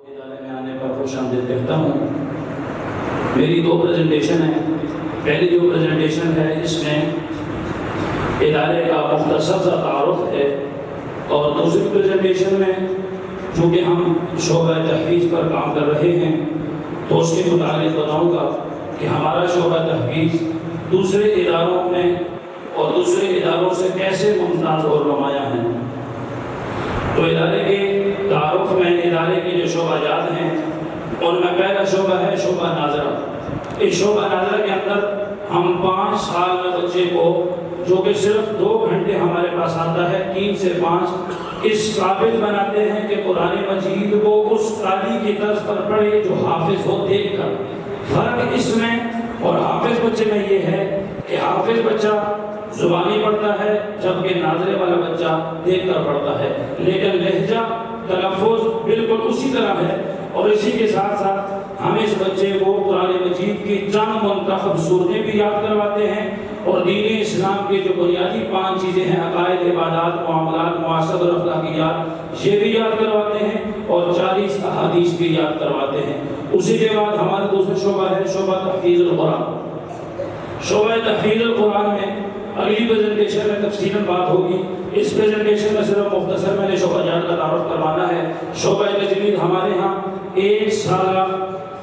ادارے میں آنے پر خوش آمدید کہتا ہوں۔ میری دو پریزنٹیشن ہیں۔ پہلی جو پریزنٹیشن ہے اس میں ادارے کا مختصر سا تعارف ہے، اور دوسری پریزنٹیشن میں چونکہ ہم شعبہ تحفیظ پر کام کر رہے ہیں تو اس کے متعلق بتاؤں گا کہ ہمارا شعبہ تحفیظ دوسرے اداروں میں اور دوسرے اداروں سے کیسے ممتاز اور نمایاں ہیں۔ تو ادارے کے تعارف میں ادارے کے جو شعبہ جات ہیں ان میں پہلا شعبہ ہے شعبہ ناظرہ۔ اس شعبہ ناظرہ کے اندر ہم 5 سال میں بچے کو جو کہ صرف 2 گھنٹے ہمارے پاس آتا ہے 3 سے 5 اس قابل بناتے ہیں کہ قرآن مجید کو اس قاری کی طرز پر پڑھے جو حافظ ہو دیکھ کر۔ فرق اس میں اور حافظ بچے میں یہ ہے کہ حافظ بچہ زبانی پڑھتا ہے جبکہ ناظرے والا بچہ دیکھ کر پڑھتا ہے، لیکن لہجہ تلفظ بالکل اسی طرح ہے۔ اور اسی کے ساتھ ساتھ ہم اس بچے کو قرآن مجید کی چند منتخب سورتیں بھی یاد کرواتے ہیں، اور دین اسلام کے جو بنیادی 5 چیزیں ہیں عقائد، عبادات، معاملات، معاشرت اور اخلاقیات، یہ بھی یاد کرواتے ہیں، اور 40 احادیث بھی یاد کرواتے ہیں۔ اسی کے بعد ہمارا دوسرا شعبہ ہے شعبہ تحفیظ القرآن۔ شعبہ تحفیظ القرآن میں اگلی پریزنٹیشن میں تفصیلاً بات ہوگی۔ اس پریزنٹیشن میں صرف مختصر میں نے شعبہ جات کا تعارف کروانا ہے۔ شعبہ تجوید ہمارے ہاں 1 سالہ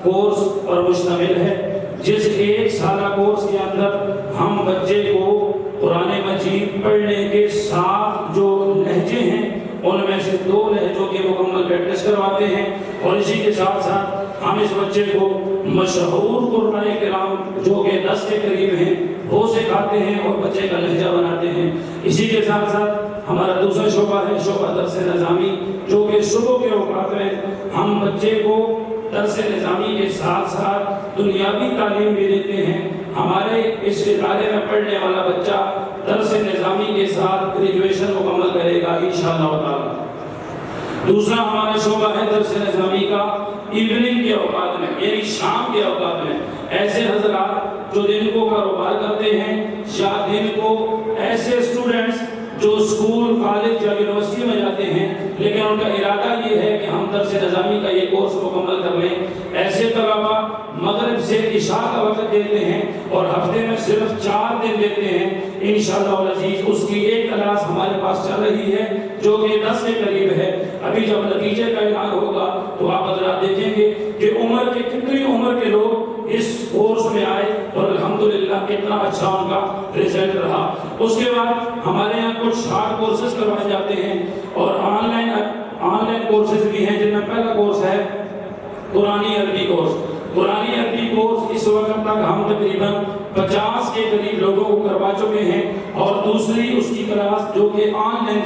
کورس پر مشتمل ہے، جس 1 سالہ کورس کے اندر ہم بچے کو قرآن مجید پڑھنے کے 7 جو لہجے ہیں ان میں سے 2 لہجوں کے مکمل پریکٹس کرواتے ہیں، اور اسی کے ساتھ ساتھ ہم اس بچے کو مشہور قرآن کرام جو کہ 10 کے قریب ہیں وہ سکھاتے ہیں اور بچے کا لہجہ بناتے ہیں۔ اسی کے ساتھ ساتھ ہمارا دوسرا شعبہ ہے شعبہ درس نظامی، جو کہ صبح کے اوقات میں ہم بچے کو درس نظامی کے ساتھ ساتھ دنیاوی تعلیم بھی دیتے ہیں۔ ہمارے اس ادارے میں پڑھنے والا بچہ درس نظامی کے ساتھ گریجویشن مکمل کرے گا انشاءاللہ تعالی۔ دوسرا ہمارا شعبہ ہے درس نظامی کا ایوننگ کے اوقات میں، یعنی شام کے اوقات میں۔ ایسے حضرات جو دن کو کاروبار کرتے ہیں، یا دن کو ایسے اسٹوڈنٹس جو اسکول، کالج یا یونیورسٹی میں جاتے ہیں لیکن ان کا ارادہ یہ ہے کہ ہم درس نظامی کا یہ کورس مکمل کر لیں، ایسے طلباء مغرب سے عشاء کا وقت دیتے ہیں اور ہفتے میں صرف 4 دن دیتے ہیں۔ انشاءاللہ العزیز اس کی ایک کلاس ہمارے پاس چل رہی ہے جو کہ 10 کے قریب ہے۔ ابھی جب نتیجے کا اعلان ہوگا تو آپ حضرات دیکھیں گے کہ عمر کے کتنی عمر کے لوگ اس کورس میں آئے اور الحمدللہ کتنا اچھا ان کا رزلٹ رہا۔ اس کے بعد ہمارے یہاں کچھ شارٹ کورسز کروائے جاتے ہیں اور آن لائن کورسز بھی ہیں، جن میں پہلا کورس ہے قرآنی عربی کورس۔ قرآنی عربی کورس اس وقت تک ہم تقریباً 50 کے قریب لوگوں کو کروا چکے ہیں، اور دوسری اس کی کلاس جو کہ آن لائن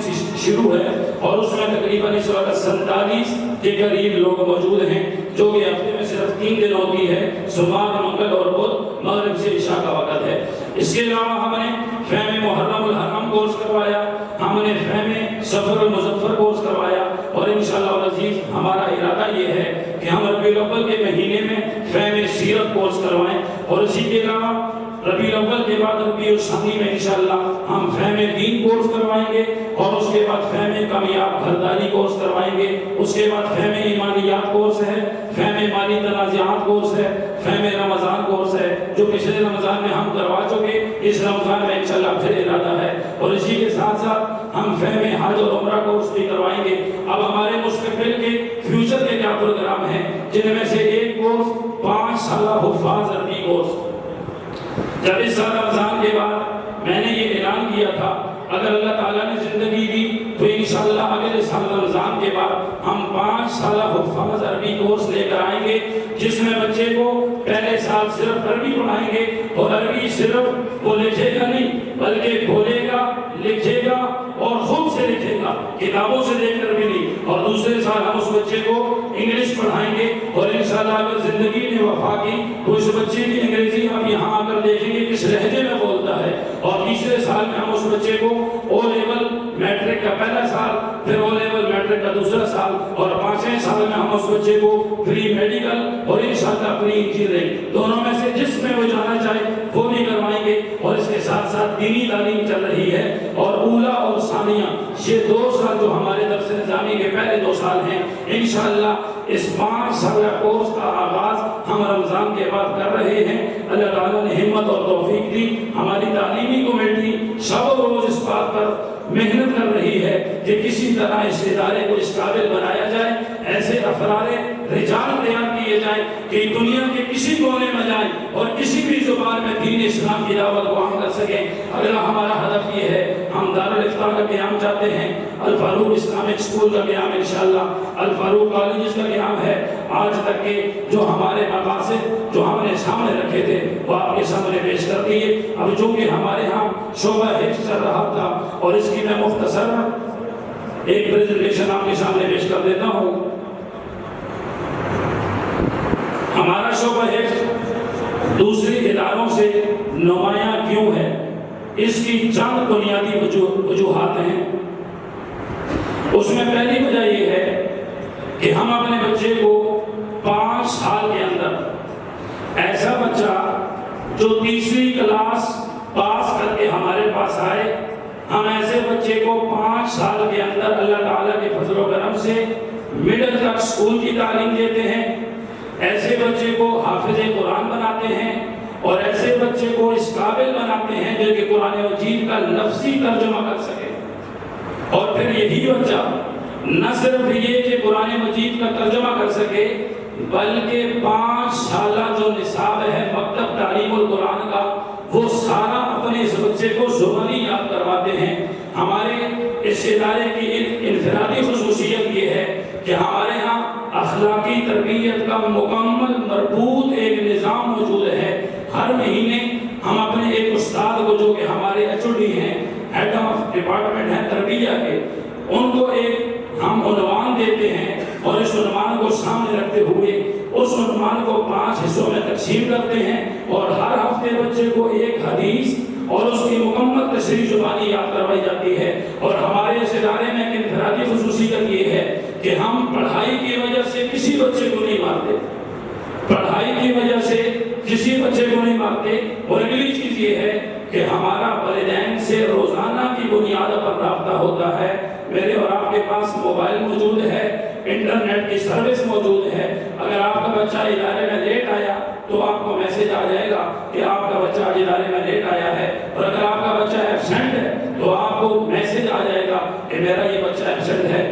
شروع ہے اور اس میں تقریباً اس وقت 47 کے قریب لوگ موجود ہیں، جو کہ ہفتے میں صرف 3 دن ہوتی ہے، سوموار، منگل اور بدھ، مغرب سے عشاء کا وقت ہے۔ اس کے علاوہ ہم نے فہم محرم الحرم کورس کروایا، ہم نے فہم سفر المظفر کورس کروایا، اور انشاءاللہ العزیز ہمارا ارادہ یہ ہے کہ ہم ربیع الاول کے مہینے میں فہم سیرت کورس کروائیں، اور اسی کے علاوہ ربیع الاول کے بعد ربیع الثانی میں انشاءاللہ ہم فہم دین کورس کروائیں گے، اور اس کے بعد فہم کامیاب گھرداری کورس کروائیں گے۔ اس کے بعد فہم ایمانیات کورس ہے، فہم مالی تنازعات کورس ہے، فہم رمضان کورس ہے جو پچھلے رمضان میں ہم کروا چکے، اس رمضان میں انشاءاللہ پھر ارادہ ہے، اور اسی کے ساتھ ساتھ ہم فہم حج اور عمرہ کورس بھی کروائیں گے۔ اب ہمارے مستقبل کے فیوچر کے کیا پروگرام ہیں، جن میں سے ایک کورس 5 سالہ حفاظ عربی کورس۔ جب اس سال رمضان کے بعد میں نے یہ اعلان کیا تھا اگر اللہ تعالیٰ نے زندگی دی تو انشاءاللہ اگلے سال رمضان کے بعد ہم 5 سالہ حفاظ عربی کورس لے کر آئیں گے، جس میں بچے کو پہلے سال صرف عربی پڑھائیں گے، اور عربی صرف وہ لکھے گا نہیں بلکہ بولے گا، لکھے گا اور خود سے لکھے گا، کتابوں سے دیکھ کر بھی نہیں۔ اور دوسرے سال ہم اس بچے کو انگلش پڑھائیں گے، اور انشاءاللہ اگر زندگی نے وفا کی تو اس بچے کی انگریزی ہم یہاں آ کر دیکھیں گے کس لہجے میں بولتا ہے۔ اور تیسرے سال میں ہم اس بچے کو او لیول میٹرک کا پہلا سال، پھر او لیول میٹرک کا دوسرا سال، اور 5ویں سال میں ہم اس بچے کو پری میڈیکل اور انشاءاللہ پری انجینئرنگ دونوں میں سے جس میں وہ جانا چاہے وہ بھی کروائیں گے۔ اور اس کے ساتھ ساتھ دینی تعلیم چل رہی ہے، اور اولا اور ثانیہ یہ 2 سال جو ہمارے درس نظامی کے پہلے 2 سال ہیں، انشاءاللہ اس 5 سالہ کورس کا آغاز ہم رمضان کے بعد کر رہے ہیں۔ اللہ تعالیٰ نے ہمت اور توفیق دی، ہماری تعلیمی کمیٹی شب و روز اس بات پر محنت کر رہی ہے کہ کسی طرح اس ادارے کو اس قابل بنایا جائے، ایسے افراد رجال تیار کیے جائیں کہ دنیا کے کسی کونے میں جائیں اور کسی بھی زبان میں دین اسلام کی دعوت کو عام کر سکیں۔ اگلا ہمارا ہدف یہ ہے، ہم دارالافتا کا قیام چاہتے ہیں، الفاروق اسلامک اسکول کا قیام انشاءاللہ، الفاروق کالجز کا قیام ہے۔ آج تک کے جو ہمارے مقاصد جو ہم نے سامنے رکھے تھے وہ آپ کے سامنے پیش کر دیے۔ اب چونکہ ہمارے ہاں شعبہ حفظ چل رہا تھا اور اس کی میں مختصر ایک پریزنٹیشن آپ کے سامنے پیش کر دیتا ہوں۔ ہمارا شعبہ حفظ دوسری اداروں سے نمایاں کیوں ہے، اس کی چند بنیادی وجوہات ہیں۔ اس میں پہلی وجہ یہ ہے کہ ہم اپنے بچے کو 5 سال کے اندر ایسا بچہ جو تیسری کلاس پاس کر کے ہمارے پاس آئے، ہم ایسے بچے کو 5 سال کے اندر اللہ تعالیٰ کے فضل و کرم سے مڈل تک اسکول کی تعلیم دیتے ہیں، ایسے بچے کو حافظ قرآن بناتے ہیں، اور ایسے بچے کو اس قابل بناتے ہیں جو کہ قرآن مجید کا لفظی ترجمہ کر سکے۔ اور پھر یہی بچہ نہ صرف یہ کہ قرآن مجید کا ترجمہ کر سکے، بلکہ 5 سالہ جو نصاب ہے مکتب تعلیم القرآن کا، وہ سارا اپنے اس بچے کو زبانی یاد کرواتے ہیں۔ ہمارے اس ادارے کی انفرادی خصوصیت یہ ہے کہ ہمارے ہاں اخلاقی تربیت کا مکمل مربوط ایک نظام موجود ہے۔ ہر مہینے ہم اپنے ایک استاد کو جو کہ ہمارے HOD ہیں، ہیڈ آف ڈپارٹمنٹ ہیں تربیہ کے، ان کو ایک ہم عنوان دیتے ہیں، اور اس عنوان کو سامنے رکھتے ہوئے اس عنوان کو 5 حصوں میں تقسیم کرتے ہیں، اور ہر ہفتے بچے کو ایک حدیث اور اس کی مکمل تشریح زبانی یاد کروائی جاتی ہے۔ اور ہمارے اس ادارے میں ایک انفرادی خصوصیت یہ ہے کہ ہم پڑھائی کی وجہ سے کسی بچے کو نہیں مارتے، پڑھائی کی وجہ سے کسی بچے کو نہیں مارتے۔ اور اگلی چیز یہ ہے کہ ہمارا والدین سے روزانہ کی بنیاد پر رابطہ ہوتا ہے۔ میرے اور آپ کے پاس موبائل موجود ہے، انٹرنیٹ کی سروس موجود ہے۔ اگر آپ کا بچہ ادارے میں لیٹ آیا تو آپ کو میسج آ جائے گا کہ آپ کا بچہ ادارے میں لیٹ آیا ہے، اور اگر آپ کا بچہ ایبسینٹ ہے تو آپ کو میسج آ جائے گا کہ میرا یہ بچہ ایبسینٹ ہے۔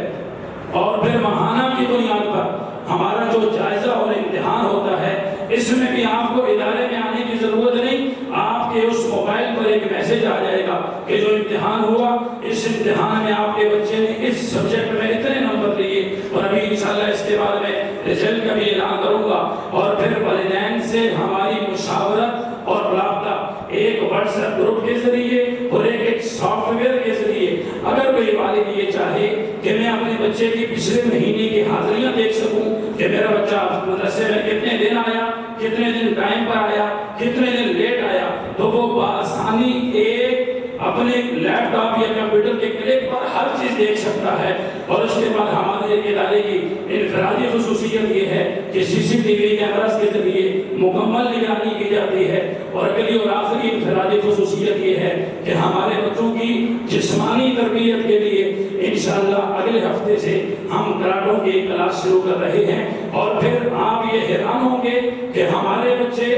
اور پھر ماہانہ کی بنیاد پر ہمارا جو جائزہ اور امتحان ہوتا ہے، اس میں بھی آپ کو ادارے میں آنے کی ضرورت نہیں، آپ کے اس موبائل پر ایک میسج آ جائے گا کہ جو امتحان ہوا، اس امتحان میں آپ کے بچے نے اس سبجیکٹ میں اتنے نمبر لیے، اور ابھی انشاءاللہ اس کے بعد میں رزلٹ کا بھی اعلان کروں گا۔ اور پھر والدین سے ہماری مشاورت اور رابطہ ایک واٹس ایپ گروپ کے ذریعے اور ایک سافٹ ویئر کے ذریعے۔ اگر کوئی والد یہ چاہے کہ میں اپنے بچے کی پچھلے مہینے کی حاضریاں دیکھ سکوں کہ میرا بچہ مدرسے میں کتنے دن آیا، کتنے دن ٹائم پر آیا، کتنے دن لیٹ آیا، تو وہ بآسانی ایک اپنے لیپ ٹاپ یا کمپیوٹر کے کلک پر ہر چیز دیکھ سکتا ہے۔ اور اس کے بعد ہمارے ایک ادارے کی انفرادی خصوصیت یہ ہے کہ CCTV کیمراز کے ذریعے مکمل نگرانی کی جاتی ہے۔ اور اگلی اور آخری انفرادی خصوصیت یہ ہے کہ ہمارے بچوں کی جسمانی تربیت کے لیے انشاءاللہ اگلے ہفتے سے ہم کراٹوں کی کلاس شروع کر رہے ہیں۔ اور پھر آپ یہ حیران ہوں گے کہ ہمارے بچے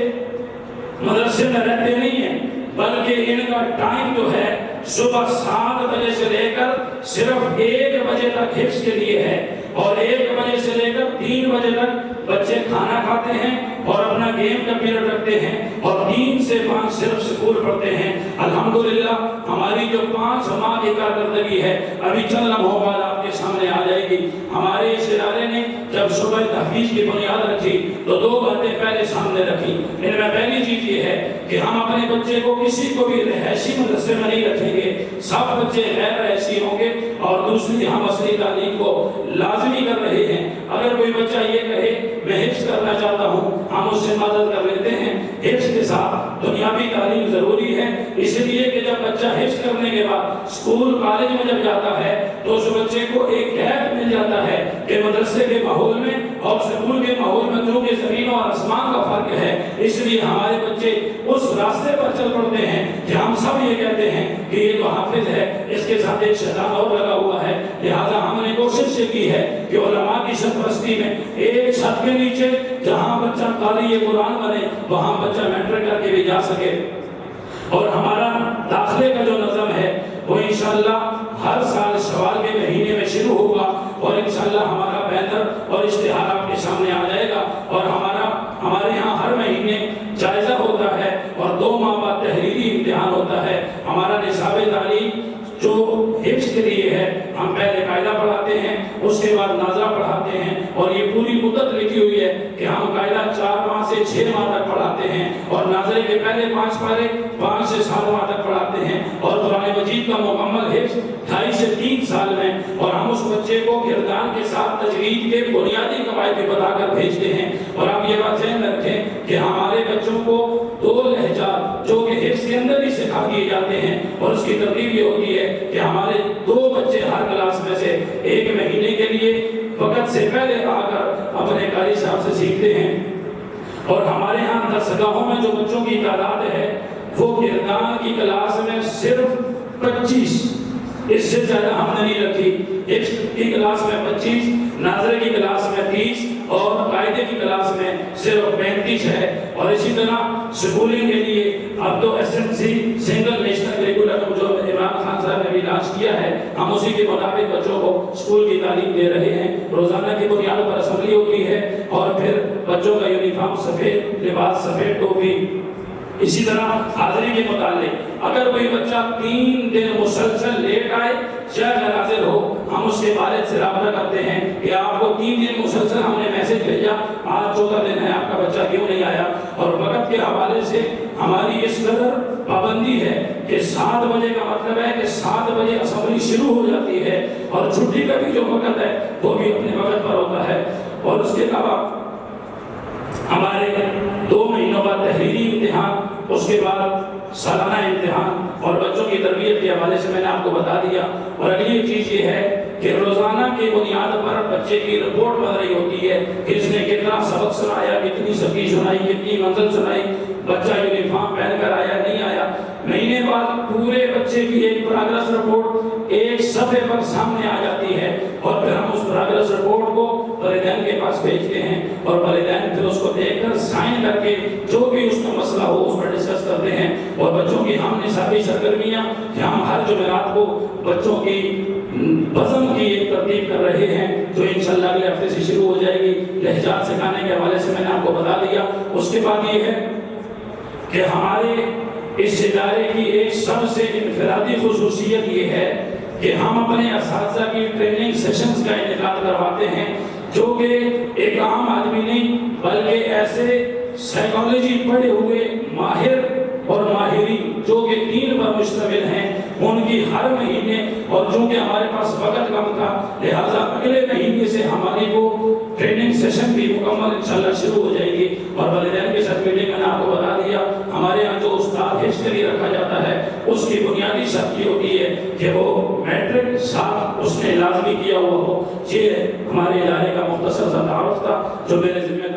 مدرسے میں رہتے نہیں ہیں، بلکہ ان کا ٹائم جو ہے صبح 7 بجے سے لے کر صرف 1 بجے تک حفظ کے لیے ہے، اور 1 بجے سے لے کر 3 بجے تک بچے کھانا کھاتے ہیں اور اپنا گیم کا پیریڈ رکھتے ہیں، اور 3 سے 5 صرف سکول پڑھتے ہیں۔ الحمدللہ ہماری جو 5 ماہ کی کارکردگی ہے ابھی چند لمحوں بعد آپ کے سامنے آ جائے گی۔ ہمارے اس ادارے نے جب صبح تحفیظ کی بنیاد رکھی تو 2 باتیں پہلے سامنے رکھی۔ ان میں پہلی چیز یہ ہے کہ ہم اپنے بچے کو کسی کو بھی رہائشی مدرسے میں نہیں رکھیں گے، سب بچے غیر رہائشی ہوں گے۔ اور دوسری، ہم اصلی تعلیم کو لازمی کر رہے ہیں۔ اگر کوئی بچہ یہ کہے میں حفظ کرنا چاہتا ہوں، ہم اس سے مدد کر لیتے ہیں۔ حفظ کے ساتھ دنیاوی تعلیم ضروری ہے، اس لیے کہ جب بچہ حفظ کرنے کے بعد اسکول کالج میں جب جاتا ہے تو اس بچے کو ایک گیپ مل جاتا ہے کہ کہ مدرسے کے ماحول میں اور سکول کے ماحول میں جو کہ زمین اور آسمان کا فرق ہے، اس لیے ہمارے بچے اس راستے پر چل پڑتے ہیں کہ ہم سب یہ کہتے ہیں کہ یہ تو حافظ ہے، اس کے ساتھ ایک شیطان اور لگا ہوا ہے۔ لہٰذا ہم نے کوشش یہ کی ہے کہ علماء کی سرپرستی میں ایک چھت کے نیچے جہاں بچہ قاری قرآن بنے وہاں بچہ میٹرک کر کے بھی جا سکے۔ اور ہمارا داخلے کا جو نظم ہے وہ انشاءاللہ ہر سال شوال کے مہینے میں شروع ہوگا، اور انشاءاللہ ہمارا بینر اور اشتہار آپ کے سامنے آ جائے گا، اور ہمارے یہاں ہر مہینے جائزہ ہوتا ہے اور 2 ماہ بعد تحریری امتحان ہوتا ہے۔ ہمارا نصاب تعلیم جو حفظ کے لیے ہے، ہم پہلے قاعدہ پڑھاتے ہیں، اس کے بعد ناظرہ پڑھاتے ہیں، اور یہ پوری مدت لکھی ہوئی ہے کہ ہم قاعدہ 4 ماہ سے 6 ماہ تک پڑھاتے ہیں، اور ناظرے کے پہلے 5 پارے 5 سے 7 ماہ تک پڑھاتے ہیں، اور قرآن مجید کا مکمل حفظ 2.5 سے 3 سال میں، اور ہم اس بچے کو کردار کے ساتھ تجوید کے بنیادی قواعد بھی بتا کر بھیجتے ہیں۔ اور آپ یہ بات ذہن میں رکھیں کہ ہمارے بچوں کو 2 لہجات جو کہ حفظ کے اندر ہی سکھا دیے جاتے ہیں، اور اس کی ترتیب یہ ہوتی ہے کہ ہمارے 2 بچے ہر کلاس میں سے 1 مہینے کے لیے وقت سے پہلے آ کر اپنے قاری صاحب سے سیکھتے ہیں۔ اور ہمارے ہاں درسگاہوں میں جو بچوں کی تعداد ہے وہ کردار کی کلاس میں صرف 25، اس سے زیادہ ہم نے نہیں رکھی۔ حفظ کی کلاس میں 25، ناظرے کی کلاس میں 30، اور قاعدے کی کلاس میں صرف 35 ہے۔ اور اسی طرح سکولنگ کے لیے اب تو SNC سنگل نیشنل کریکولم جو عمران خان صاحب نے بھی لانچ کیا ہے، ہم اسی کے مطابق بچوں کو اسکول کی تعلیم دے رہے ہیں۔ روزانہ کی بنیاد پر اسمبلی ہوتی ہے، اور پھر بچوں کا یونیفارم سفید لباس، سفید ٹوپی۔ اسی طرح حاضری کے متعلق اگر کوئی بچہ 3 دن مسلسل لیٹ آئے چاہے غیر حاضر ہو، ہم اس کے والد سے رابطہ کرتے ہیں کہ آپ کو 3 دن مسلسل ہم نے میسج بھیجا، آج 14 دن ہے، آپ کا بچہ کیوں نہیں آیا؟ اور وقت کے حوالے سے ہماری اس قدر پابندی ہے کہ 7 بجے کا مطلب ہے کہ 7 بجے اسمبلی شروع ہو جاتی ہے، اور چھٹی کا بھی جو وقت ہے وہ بھی اپنے وقت پر ہوتا ہے۔ اور اس کے علاوہ ہمارے 2 مہینوں بعد تحریری امتحان، اس کے بعد سالانہ امتحان، اور بچوں کی تربیت کے حوالے سے میں نے آپ کو بتا دیا۔ اور اگلی چیز یہ ہے کہ روزانہ کی بنیاد پر بچے کی رپورٹ بن رہی ہوتی ہے کہ اس نے کتنا سبق سنایا، کتنی سبقی سنائی، کتنی منزل سنائی، بچہ یونیفارم پہن کر آیا نہیں آیا۔ مہینے بعد پورے بچے کی ایک پروگریس رپورٹ ایک صفحے پر سامنے آ جاتی ہے، اور پھر ہم اس پروگریس رپورٹ کو والدین کے پاس بھیجتے ہیں، اور والدین پھر اس کو دیکھ کر سائن کر کے جو بھی اس کا مسئلہ ہو اس پر ڈسکس کرتے ہیں۔ اور بچوں کی ہم نصابی سرگرمیاں کہ ہم ہر جمعرات کو بچوں کی بزم کی ایک ترتیب کر رہے ہیں جو انشاءاللہ اگلے ہفتے سے شروع ہو جائے گی۔ لہجات سکھانے کے حوالے سے میں نے آپ کو بتا دیا۔ اس کے بعد یہ ہے کہ ہمارے اس ادارے کی ایک سب سے انفرادی خصوصیت یہ ہے کہ ہم اپنے اساتذہ کی ٹریننگ سیشنز کا انعقاد کرواتے ہیں، جو کہ ایک عام آدمی نہیں بلکہ ایسے سائیکالوجی پڑھے ہوئے ماہر اور ماہرین جو کہ دین پر مشتمل ہیں، ان کی ہر مہینے، اور چونکہ ہمارے پاس وقت کم تھا لہٰذا اگلے مہینے سے ہماری وہ ٹریننگ سیشن بھی مکمل انشاءاللہ شروع ہو جائے گی۔ اور والدین کے ساتھ میٹنگ میں نے آپ کو بتا دیا، ہمارے یہاں جو استاد حفظ کے لیے رکھا جاتا ہے اس کی بنیادی شرط یہ ہوتی ہے کہ وہ میٹرک 7 اس نے لازمی کیا ہوا ہو۔ یہ ہمارے ادارے کا مختصر سا تعارف تھا جو میرے ذمہ